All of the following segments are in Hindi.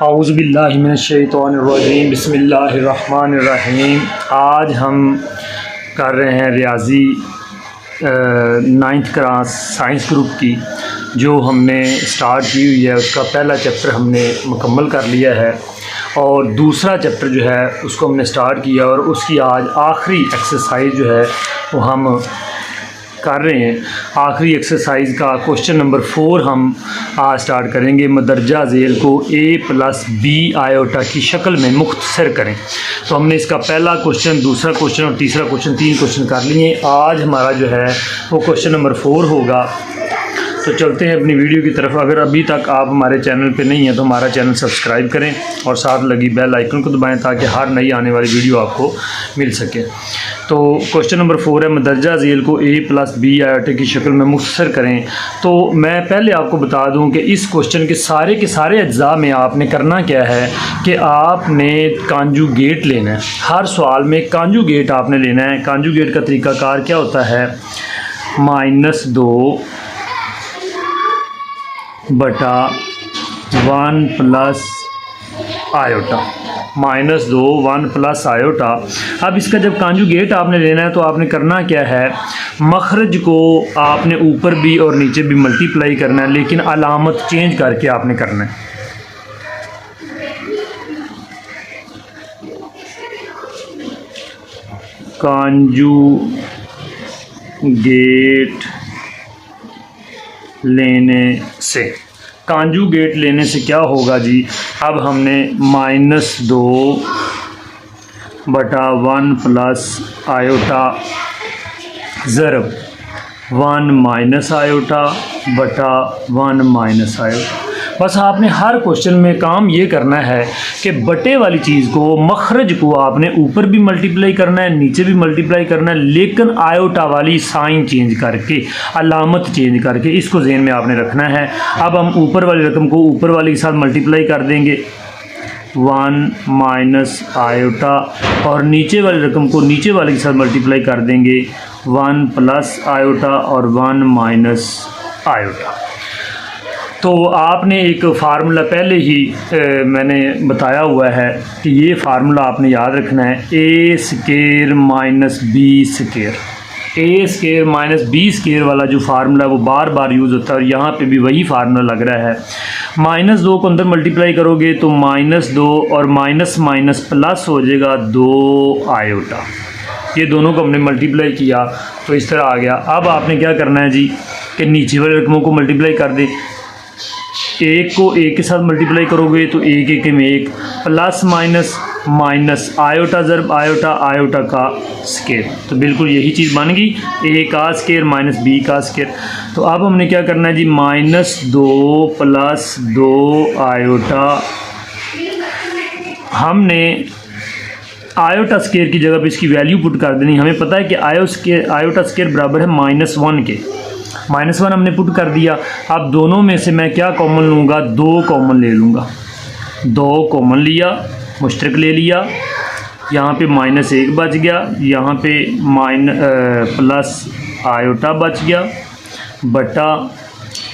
औज़ुबिल्लाहि मिनश्शैतानिर्रजीम बिस्मिल्लाहिर्रहमानिर्रहीम। आज हम कर रहे हैं रियाजी 9th क्लास साइंस ग्रुप की, जो हमने स्टार्ट की हुई है। उसका पहला चैप्टर हमने मुकम्मल कर लिया है और दूसरा चैप्टर जो है उसको हमने स्टार्ट किया और उसकी आज आखिरी एक्सरसाइज जो है वो हम कर रहे हैं। आखिरी एक्सरसाइज का क्वेश्चन नंबर 4 हम आज स्टार्ट करेंगे। मदरजा झेल को a+b आयोटा की शक्ल में मुख्तसर करें। तो हमने इसका पहला क्वेश्चन, दूसरा क्वेश्चन और तीसरा क्वेश्चन, 3 क्वेश्चन कर लिए। आज हमारा जो है वो क्वेश्चन नंबर 4 होगा। तो चलते हैं अपनी वीडियो की तरफ। अगर अभी तक आप हमारे चैनल पे नहीं हैं तो हमारा चैनल सब्सक्राइब करें और साथ लगी बेल आइकन को दबाएं ताकि हर नई आने वाली वीडियो आपको मिल सके। तो क्वेश्चन नंबर 4 है, मदरजा झेल को a+b आयोटे की शक्ल में मुख्तसर करें। तो मैं पहले आपको बता दूं कि इस क्वेश्चन के सारे अज्जा में आपने करना क्या है कि आपने कॉन्जुगेट लेना है। हर सवाल में कॉन्जुगेट आपने लेना है। कॉन्जुगेट का तरीक़ाकार क्या होता है? -2 बटा 1 प्लस आयोटा, -2 1 प्लस आयोटा। अब इसका जब कॉन्जुगेट आपने लेना है तो आपने करना क्या है? मखरज को आपने ऊपर भी और नीचे भी मल्टीप्लाई करना है, लेकिन अलामत चेंज करके आपने करना है। कॉन्जुगेट लेने से, कॉन्जुगेट लेने से क्या होगा जी? अब हमने -2 बटा 1 प्लस आयोटा ज़रब 1 माइनस आयोटा बटा 1 माइनस आयोटा। बस आपने हर क्वेश्चन में काम ये करना है कि बटे वाली चीज़ को, मखरज को आपने ऊपर भी मल्टीप्लाई करना है, नीचे भी मल्टीप्लाई करना है, लेकिन आयोटा वाली साइन चेंज करके, अलामत चेंज करके, इसको ज़हन में आपने रखना है। अब हम ऊपर वाली रकम को ऊपर वाले के साथ मल्टीप्लाई कर देंगे 1 माइनस आयोटा, और नीचे वाली रकम को नीचे वाले के साथ मल्टीप्लाई कर देंगे 1 प्लस आयोटा और 1 माइनस आयोटा। तो आपने एक फार्मूला पहले ही मैंने बताया हुआ है कि ये फार्मूला आपने याद रखना है, a² minus b²। a² minus b² वाला जो फार्मूला है वो बार बार यूज़ होता है और यहाँ पे भी वही फार्मूला लग रहा है। -2 को अंदर मल्टीप्लाई करोगे तो -2 और माइनस माइनस प्लस हो जाएगा 2 आयोटा। ये दोनों को हमने मल्टीप्लाई किया तो इस तरह आ गया। अब आपने क्या करना है जी कि नीचे वाले रकमों को मल्टीप्लाई कर दे। 1 को 1 के साथ मल्टीप्लाई करोगे तो 1 1 में 1, प्लस माइनस माइनस आयोटा ज़रब आयोटा, आयोटा का स्केयर। तो बिल्कुल यही चीज़ बन गई, a का स्केयर माइनस b का स्केयर। तो अब हमने क्या करना है जी, -2 प्लस 2 आयोटा। हमने आयोटा स्केयर की जगह पे इसकी वैल्यू पुट कर देनी। हमें पता है कि आयोटा स्केयर बराबर है -1 के। -1 हमने पुट कर दिया। अब दोनों में से मैं क्या कॉमन लूँगा? 2 कॉमन ले लूँगा। 2 कॉमन लिया, मुश्तरक ले लिया। यहाँ पे -1 बच गया, यहाँ पे प्लस आयोटा बच गया बटा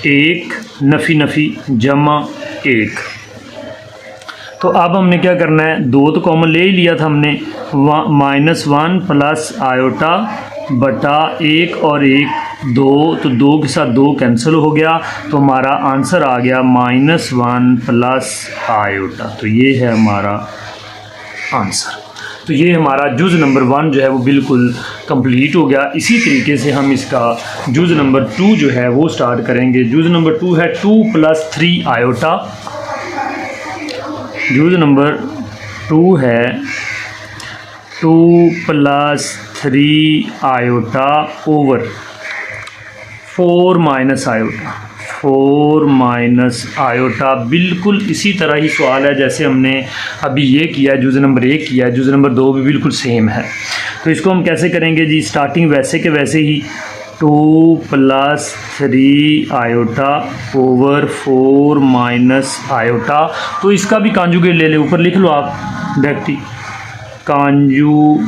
1, नफ़ी नफ़ी जमा 1। तो अब हमने क्या करना है? 2 तो कॉमन ले ही लिया था हमने, -1 प्लस आयोटा बटा 1 और 1 2, तो 2 के साथ 2 कैंसिल हो गया। तो हमारा आंसर आ गया -1 प्लस आयोटा। तो ये है हमारा आंसर। तो ये हमारा जुज़ नंबर 1 जो है वो बिल्कुल कंप्लीट हो गया। इसी तरीके से हम इसका जुज़ नंबर 2 जो है वो स्टार्ट करेंगे। जुज़ नंबर 2 है 2 + 3 आयोटा। जुज़ नंबर 2 है 2 + 3 iota over 4 minus iota. 4 minus iota. बिल्कुल इसी तरह ही सवाल है जैसे हमने अभी ये किया है, जुज़ नंबर 1 किया है। जुज़ नंबर 2 भी बिल्कुल सेम है। तो इसको हम कैसे करेंगे जी? स्टार्टिंग वैसे के वैसे ही 2 + 3 आयोटा ओवर 4 माइनस आयोटा। तो इसका भी कॉन्जुगेट ले ले, ऊपर लिख लो आप डायरेक्ट ही, कॉन्जुगेट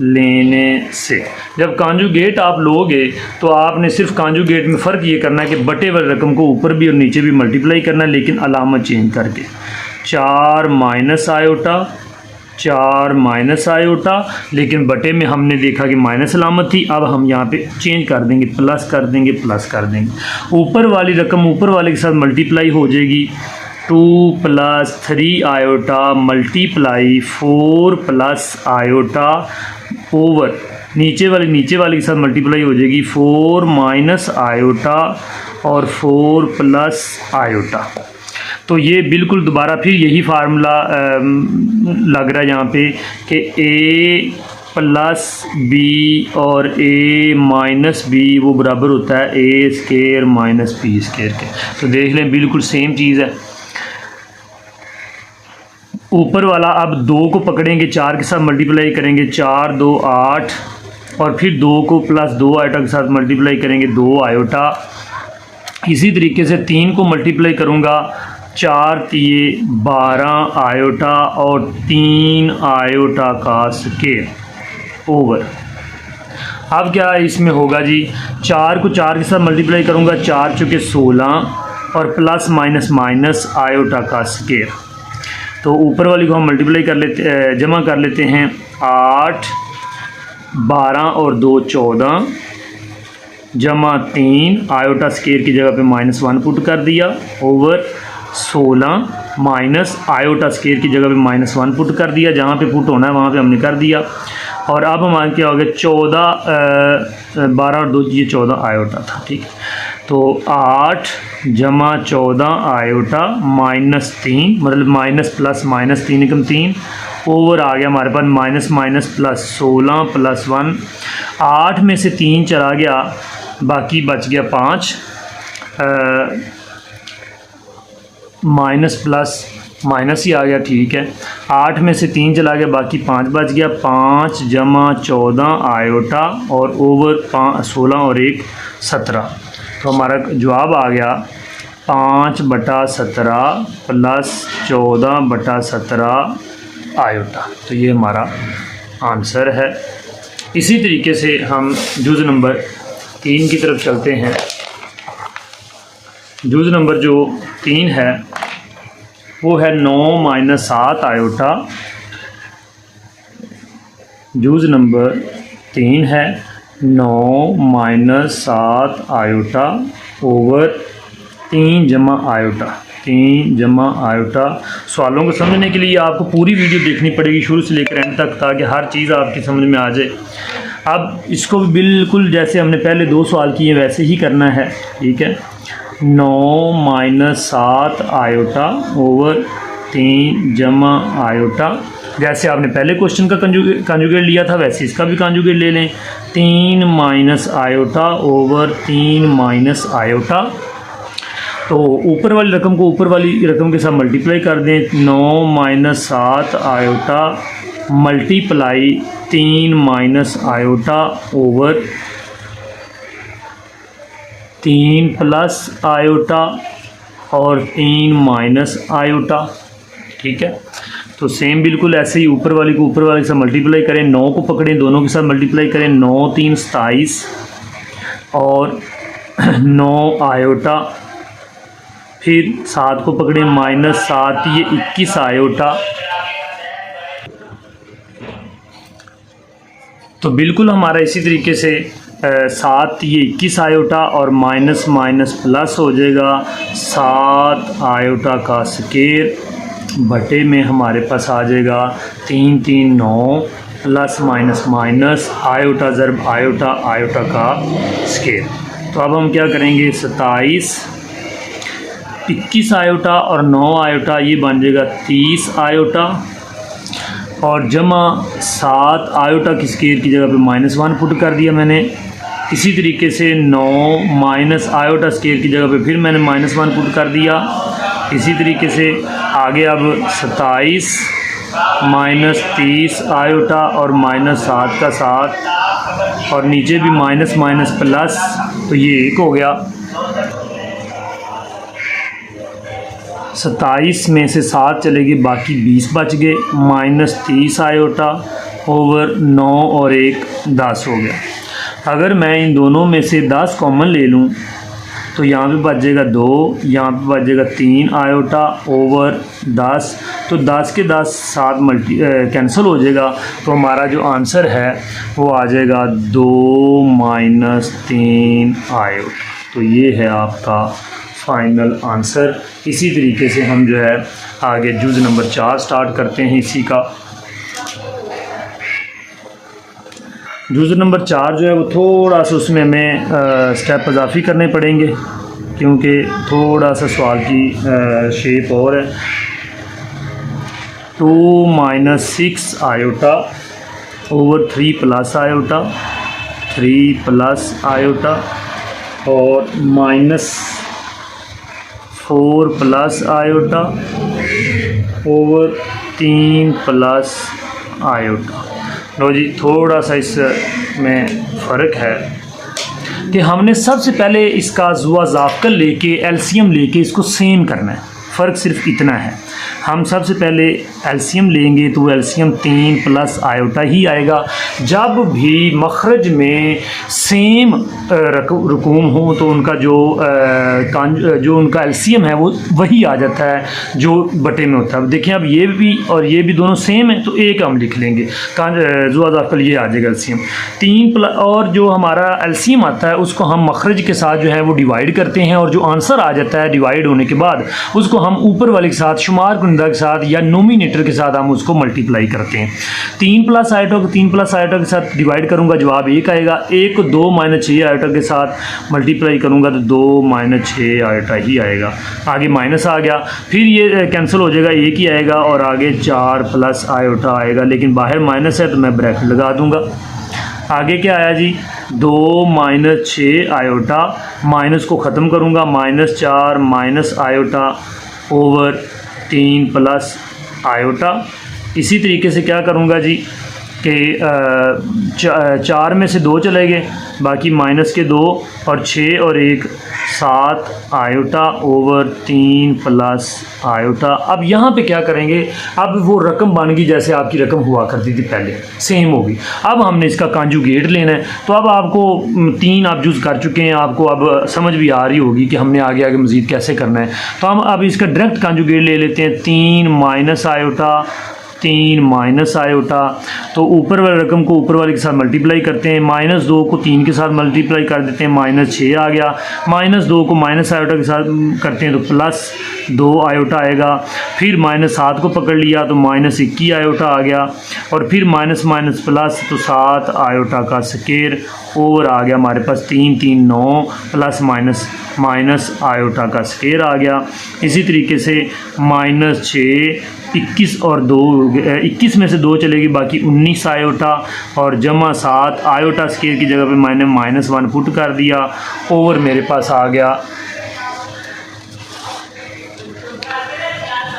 लेने से। जब कांजुगेट आप लोगे तो आपने सिर्फ कांजुगेट में फ़र्क ये करना है कि बटे वाली रकम को ऊपर भी और नीचे भी मल्टीप्लाई करना है, लेकिन अलामत चेंज करके। 4 माइनस आयोटा, 4 माइनस आयोटा, लेकिन बटे में हमने देखा कि माइनस अलामत थी, अब हम यहाँ पे चेंज कर देंगे, प्लस कर देंगे, प्लस कर देंगे। ऊपर वाली रकम ऊपर वाले के साथ मल्टीप्लाई हो जाएगी। 2 + 3 आयोटा मल्टीप्लाई 4 + आयोटा ओवर नीचे वाले के साथ मल्टीप्लाई हो जाएगी 4 माइनस आयोटा और 4 प्लस आयोटा। तो ये बिल्कुल दोबारा फिर यही फार्मूला लग रहा है यहाँ पे कि a प्लस बी और a माइनस बी वो बराबर होता है a² माइनस b² के। तो देख लें बिल्कुल सेम चीज़ है। ऊपर वाला अब 2 को पकड़ेंगे, 4 के साथ मल्टीप्लाई करेंगे, 4 2 8, और फिर 2 को प्लस 2 आयोटा के साथ मल्टीप्लाई करेंगे 2 आयोटा। इसी तरीके से 3 को मल्टीप्लाई करूँगा, 4 3 12 आयोटा और 3 आयोटा का स्केयर ओवर। अब क्या इसमें होगा जी, 4 को 4 के साथ मल्टीप्लाई करूँगा, 4 चुके 16 और प्लस माइनस माइनस आयोटा का स्केयर। तो ऊपर वाली को हम मल्टीप्लाई कर लेते, जमा कर लेते हैं। 8 12 और 2 14 जमा 3 आयोटा स्केयर की जगह पे -1 पुट कर दिया ओवर 16 माइनस आयोटा स्केयर की जगह पे -1 पुट कर दिया। जहाँ पे पुट होना है वहाँ पे हमने कर दिया। और अब हमारे क्या हो गया, 12 और 2 ये 14 आयोटा था, ठीक है। तो 8 जमा 14 आयोटा -3, मतलब माइनस प्लस माइनस 3 एकम 3 ओवर आ गया हमारे पास माइनस माइनस प्लस 16 + 1। 8 में से 3 चला गया, बाकी बच गया 5, माइनस प्लस माइनस ही आ गया, ठीक है। 8 में से 3 चला गया, बाकी 5 बच गया। 5 जमा 14 आयोटा और ओवर 16 और 1 17। तो हमारा जवाब आ गया 5/17 प्लस 14/17 आयोटा। तो ये हमारा आंसर है। इसी तरीके से हम जुज़ नंबर 3 की तरफ चलते हैं। जुज़ नंबर जो 3 है वो है 9 - 7 आयोटा। जुज़ नंबर 3 है 9 - 7 आयोटा ओवर 3 जमा आयोटा। 3 जमा आयोटा। सवालों को समझने के लिए आपको पूरी वीडियो देखनी पड़ेगी शुरू से लेकर एंड तक, ताकि हर चीज़ आपकी समझ में आ जाए। अब इसको बिल्कुल जैसे हमने पहले 2 सवाल किए वैसे ही करना है, ठीक है। 9 - 7 आयोटा ओवर 3 जमा आयोटा। जैसे आपने पहले क्वेश्चन का कंजुगेट लिया था वैसे इसका भी कंजुगेट ले लें। 3 minus iota over 3 minus iota. तो ऊपर वाली रकम को ऊपर वाली रकम के साथ मल्टीप्लाई कर दें। 9 - 7 iota multiply 3 minus iota over 3 plus iota और 3 माइनस आयोटा, ठीक है। तो सेम बिल्कुल ऐसे ही ऊपर वाली को ऊपर वाले के साथ मल्टीप्लाई करें। 9 को पकड़ें, दोनों के साथ मल्टीप्लाई करें। 9 3 27 और 9 आयोटा। फिर 7 को पकड़ें, -7 ये 21 आयोटा। तो बिल्कुल हमारा इसी तरीके से 7 ये 21 आयोटा और माइनस माइनस प्लस हो जाएगा 7 आयोटा का स्केयर बटे में हमारे पास आ जाएगा 3 3 9 प्लस माइनस माइनस आयोटा ज़रब आयोटा आयोटा का स्केयर। तो अब हम क्या करेंगे, 27 21 आयोटा और 9 आयोटा ये बन जाएगा 30 आयोटा और जमा 7 आयोटा की स्केयर की जगह पे -1 पुट कर दिया मैंने। इसी तरीके से 9 माइनस आयोटा स्केयर की जगह पे फिर मैंने -1 पुट कर दिया। इसी तरीके से आगे अब 27 माइनस 30 आयोटा और -7 का 7 और नीचे भी माइनस माइनस प्लस, तो ये 1 हो गया। 27 में से 7 चलेगी, बाकी 20 बच गए। -30 आयोटा ओवर 9 और 1 10 हो गया। अगर मैं इन दोनों में से 10 कॉमन ले लूँ तो यहाँ पे बच जाएगा 2, यहाँ पे बच जाएगा 3 आयोटा ओवर 10, तो 10 के 10 साथ कैंसिल हो जाएगा, तो हमारा जो आंसर है वो आ जाएगा 2 माइनस 3 आयोटा। तो ये है आपका फाइनल आंसर। इसी तरीके से हम जो है आगे जुज़ नंबर 4 स्टार्ट करते हैं। इसी का जुज़ नंबर 4 जो है वो थोड़ा सा उसमें हमें स्टेप इजाफी करने पड़ेंगे, क्योंकि थोड़ा सा सवाल की शेप और है। 2 minus 6 iota over 3 plus iota, 3 plus iota और minus 4 plus iota over 3 plus iota. लो जी, थोड़ा सा इसमें फ़र्क है कि हमने सबसे पहले इसका जुआ ज़ाफ़्का लेके एलसीएम लेके इसको सेम करना है। फ़र्क सिर्फ इतना है, हम सबसे पहले एलसीएम लेंगे तो एलसीएम 3 प्लस आयोटा ही आएगा। जब भी मखरज में सेम रकूम हो तो उनका जो उनका एलसीएम है वो वही आ जाता है जो बटे में होता है। देखिए अब ये भी और ये भी दोनों सेम है, तो एक हम लिख लेंगे, जुआ ज़ाफ़्का ये आ जाएगा एलसीएम 3 प्लस, और जो हमारा एलसीएम आता है उसको हम मखरज के साथ जो है वो डिवाइड करते हैं, और जो आंसर आ जाता है डिवाइड होने के बाद उसको हम ऊपर वाले के साथ शुमार कुंदा के साथ या नोमिनेटर के साथ हम उसको मल्टीप्लाई करते हैं। 3 प्लस आयोटा को 3 प्लस आयोटा के साथ डिवाइड करूंगा, जवाब 1 आएगा। 1 को 2 माइनस 6 आयोटा के साथ मल्टीप्लाई करूंगा तो 2 माइनस 6 आयोटा ही आएगा। आगे माइनस आ गया, फिर ये कैंसिल हो जाएगा, 1 ही आएगा, और आगे 4 प्लस आयोटा आएगा, लेकिन बाहर माइनस है तो मैं ब्रैकेट लगा दूंगा। आगे क्या आया जी, 2 माइनस 6 आयोटा, माइनस को ख़त्म करूंगा, minus 4 minus iota over 3 plus iota. इसी तरीके से क्या करूँगा जी कि 4 में से 2 चले गए, बाकी माइनस के 2 और 6 और 1 7 आयोटा ओवर 3 प्लस आयोटा। अब यहाँ पे क्या करेंगे, अब वो रकम बन गई जैसे आपकी रकम हुआ करती थी पहले, सेम होगी। अब हमने इसका कांजुगेट लेना है, तो अब आपको 3 आप यूज़ कर चुके हैं, आपको अब समझ भी आ रही होगी कि हमने आगे आगे मज़ीद कैसे करना है। तो हम अब इसका डायरेक्ट कांजुगेट ले लेते हैं। 3 माइनस आयोटा, 3 माइनस आयोटा, तो ऊपर वाली रकम को ऊपर वाले के साथ मल्टीप्लाई करते हैं, माइनस 2 को 3 के साथ मल्टीप्लाई कर देते हैं, माइनस 6 आ गया। माइनस 2 को माइनस आयोटा के साथ करते हैं तो प्लस 2 आयोटा आएगा। फिर माइनस 7 को पकड़ लिया तो माइनस 21 आयोटा आ गया, और फिर माइनस माइनस प्लस तो 7 आयोटा का स्केयर ओवर आ गया हमारे पास 3 3 9 प्लस माइनस माइनस आयोटा का स्केयर आ गया। इसी तरीके से माइनस 6 21 और 2 21 में से 2 चलेगी, बाकी 19 आयोटा, और जमा 7 आयोटा स्केयर की जगह पे मैंने -1 पुट कर दिया, ओवर मेरे पास आ गया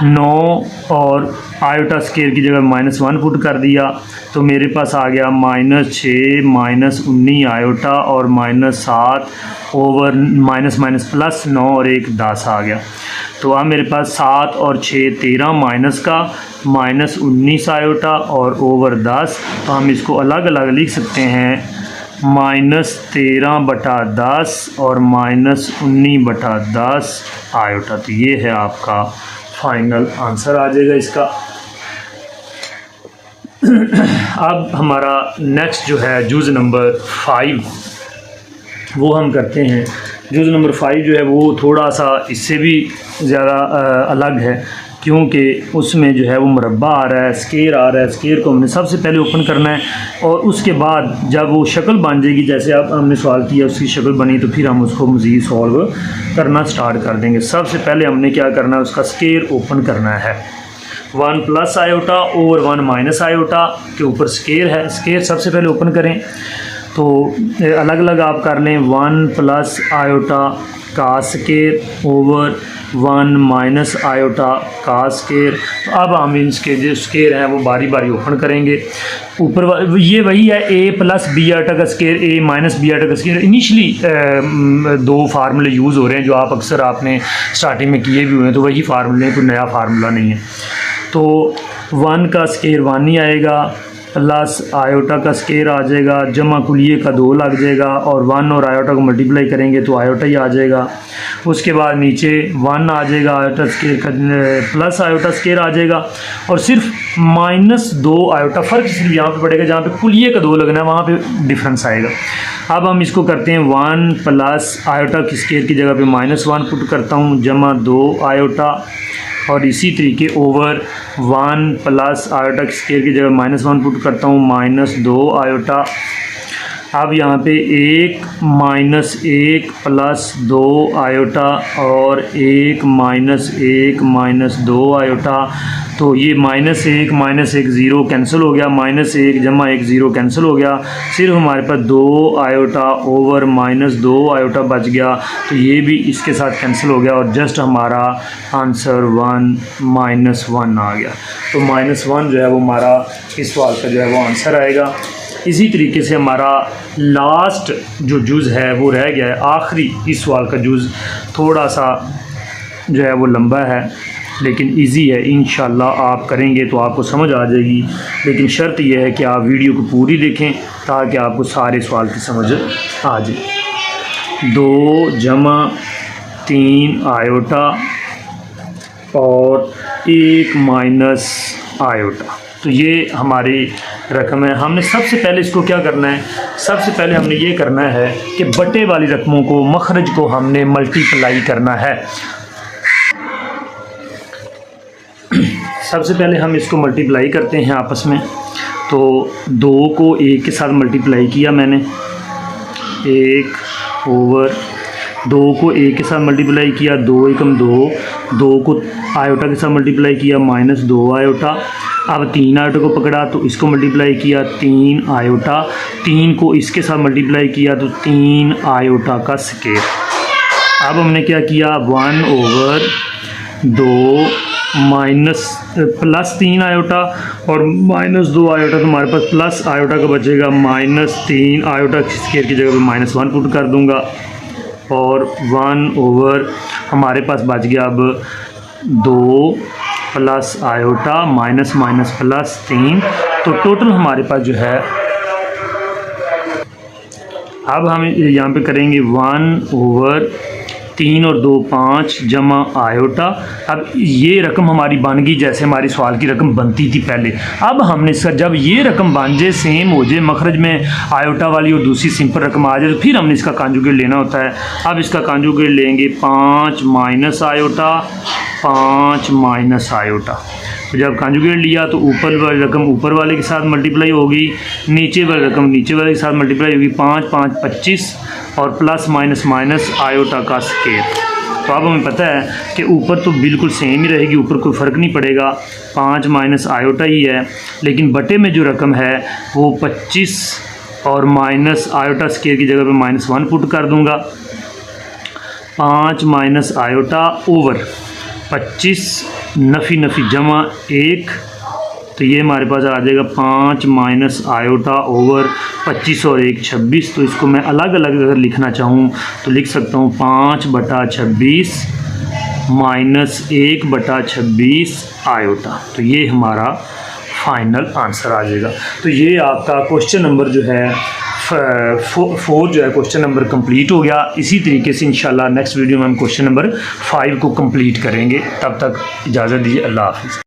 9, और आयोटा स्केयर की जगह -1 पुट कर दिया, तो मेरे पास आ गया -6 -19 आयोटा और -7 ओवर माइनस माइनस प्लस 9 और 1 10 आ गया। तो अब मेरे पास 7 और 6 13 माइनस का -19 आयोटा और ओवर 10, तो हम इसको अलग अलग लिख सकते हैं -13/10 और -19/10 आयोटा। तो ये है आपका फाइनल आंसर आ जाएगा इसका। अब हमारा नेक्स्ट जो है जुज़ नंबर 5 वो हम करते हैं। जुज़ नंबर 5 जो है वो थोड़ा सा इससे भी ज़्यादा अलग है, क्योंकि उसमें जो है वो मुरब्बा आ रहा है, स्केयर आ रहा है। स्केयर को हमने सबसे पहले ओपन करना है, और उसके बाद जब वो शक्ल बन जाएगी, जैसे अब हमने सवाल किया उसकी शक्ल बनी, तो फिर हम उसको मज़ीद सॉल्व करना स्टार्ट कर देंगे। सबसे पहले हमने क्या करना है, उसका स्केयर ओपन करना है। 1 plus iota over 1 minus iota के ऊपर स्केयर है, स्केयर सबसे पहले ओपन करें। तो अलग अलग आप कर लें, 1 प्लस आयोटा का स्केयर ओवर 1 माइनस आयोटा का स्केयर। तो अब हम इनके जो स्केयर हैं वो बारी बारी ओपन करेंगे। ऊपर ये वही है, a प्लस बी आयोटा का square, a minus b iota का स्केयर। इनिशली 2 फार्मूले यूज़ हो रहे हैं जो आप अक्सर आपने स्टार्टिंग में किए भी हुए हैं, तो वही फार्मूले, कोई नया फार्मूला नहीं है। तो 1 का स्केयर 1 ही आएगा, प्लस आयोटा का स्केयर आ जाएगा, जमा कुलिये का 2 लग जाएगा और 1 और आयोटा को मल्टीप्लाई करेंगे तो आयोटा ही आ जाएगा। उसके बाद नीचे 1 आ जाएगा, आयोटा स्केयर का प्लस आयोटा स्केयर आ जाएगा और सिर्फ -2 आयोटा, फ़र्क सिर्फ यहाँ पे पड़ेगा, जहाँ पे कुलिये का 2 लगना है वहाँ पे डिफरेंस आएगा। अब हम इसको करते हैं 1 प्लस आयोटा की स्केयर की जगह पे -1 पुट करता हूँ, जमा 2 आयोटा और इसी तरीके ओवर 1 प्लस आयोटा की स्केयर की जगह -1 पुट करता हूँ, -2 आयोटा। अब यहाँ पे 1 -1 प्लस 2 आयोटा और 1 -1 -2 आयोटा। तो ये -1 -1 0 कैंसिल हो गया, -1 जमा 1 0 कैंसिल हो गया, सिर्फ हमारे पास 2 आयोटा ओवर -2 आयोटा बच गया। तो ये भी इसके साथ कैंसिल हो गया और जस्ट हमारा आंसर 1 -1 आ गया। तो -1 जो है वो हमारा इस सवाल का जो है वो आंसर आएगा। इसी तरीके से हमारा लास्ट जो जुज़ है वो रह गया है, आखिरी इस सवाल का जुज़ थोड़ा सा जो है वो लंबा है लेकिन इजी है, इंशाल्लाह आप करेंगे तो आपको समझ आ जाएगी। लेकिन शर्त यह है कि आप वीडियो को पूरी देखें ताकि आपको सारे सवाल की समझ आ जाए। 2 जमा 3 आयोटा और 1 माइनस आयोटा, तो ये हमारी रकम है। हमने सबसे पहले इसको क्या करना है, सबसे पहले हमने ये करना है कि बटे वाली रकमों को, मखरज को हमने मल्टीप्लाई करना है। सबसे पहले हम इसको मल्टीप्लाई करते हैं आपस में। तो 2 को 1 के साथ मल्टीप्लाई किया मैंने, 1 ओवर 2 को 1 के साथ मल्टीप्लाई किया, 2 एकम 2, 2 को आयोटा के साथ मल्टीप्लाई किया -2 आयोटा। अब 3 आयोटा को पकड़ा तो इसको मल्टीप्लाई किया 3 आयोटा, 3 को इसके साथ मल्टीप्लाई किया तो 3 आयोटा का स्केयर। अब हमने क्या किया, 1 ओवर 2 प्लस 3 आयोटा और -2 आयोटा, तो हमारे पास प्लस आयोटा का बचेगा -3 आयोटा की स्केयर की जगह पे -1 पुट कर दूंगा और 1 ओवर हमारे पास बच गया अब 2 प्लस आयोटा माइनस प्लस 3। तो टोटल हमारे पास जो है, अब हम यहाँ पे करेंगे 1 ओवर 3 और 2 5 जमा आयोटा। अब ये रकम हमारी बन गई जैसे हमारी सवाल की रकम बनती थी पहले। अब हमने सर जब ये रकम बन जाए, सेम हो जाए, मखरज में आयोटा वाली और दूसरी सिंपल रकम आ जाए, तो फिर हमने इसका कॉन्जुगेट लेना होता है। अब इसका कॉन्जुगेट लेंगे 5 माइनस आयोटा, 5 माइनस आयोटा। तो जब कॉन्जुगेट लिया तो ऊपर वाली रकम ऊपर वाले के साथ मल्टीप्लाई होगी, नीचे वाली रकम नीचे वाले के साथ मल्टीप्लाई होगी। 5 5 25 और प्लस माइनस आयोटा का स्केयर। तो अब हमें पता है कि ऊपर तो बिल्कुल सेम ही रहेगी, ऊपर कोई फ़र्क नहीं पड़ेगा, 5 माइनस आयोटा ही है। लेकिन बटे में जो रकम है वो 25 और माइनस आयोटा स्केयर की जगह पे -1 पुट कर दूंगा। 5 माइनस आयोटा ओवर 25 नफ़ी जमा 1, तो ये हमारे पास आ जाएगा 5 माइनस आयोटा ओवर 25 और 1 26। तो इसको मैं अलग अलग अगर लिखना चाहूँ तो लिख सकता हूँ 5/26 माइनस 1/26 आयोटा। तो ये हमारा फाइनल आंसर आ जाएगा। तो ये आपका क्वेश्चन नंबर जो है 4 जो है क्वेश्चन नंबर कंप्लीट हो गया। इसी तरीके से इंशाल्लाह नेक्स्ट वीडियो में हम क्वेश्चन नंबर 5 को कंप्लीट करेंगे। तब तक इजाज़त दीजिए, अल्लाह हाफ़िज़।